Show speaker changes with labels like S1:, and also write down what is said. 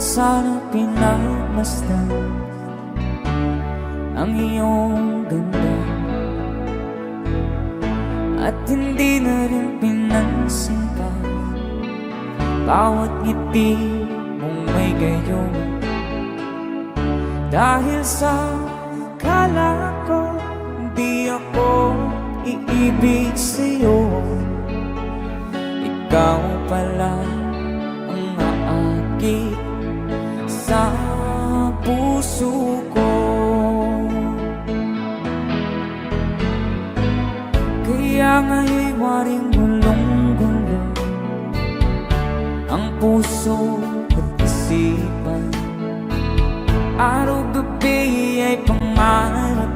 S1: sana pinagmasdan ang iyong ganda, at hindi na rin pinansin pa bawat ngiti mong may gayon. Dahil sa akala ko di ako iibig sa'yo, ikaw pala ang aakit sa puso ko. Kaya nga'y waring gulong-gulong ang puso at isipan. Araw-gabi ay pangarap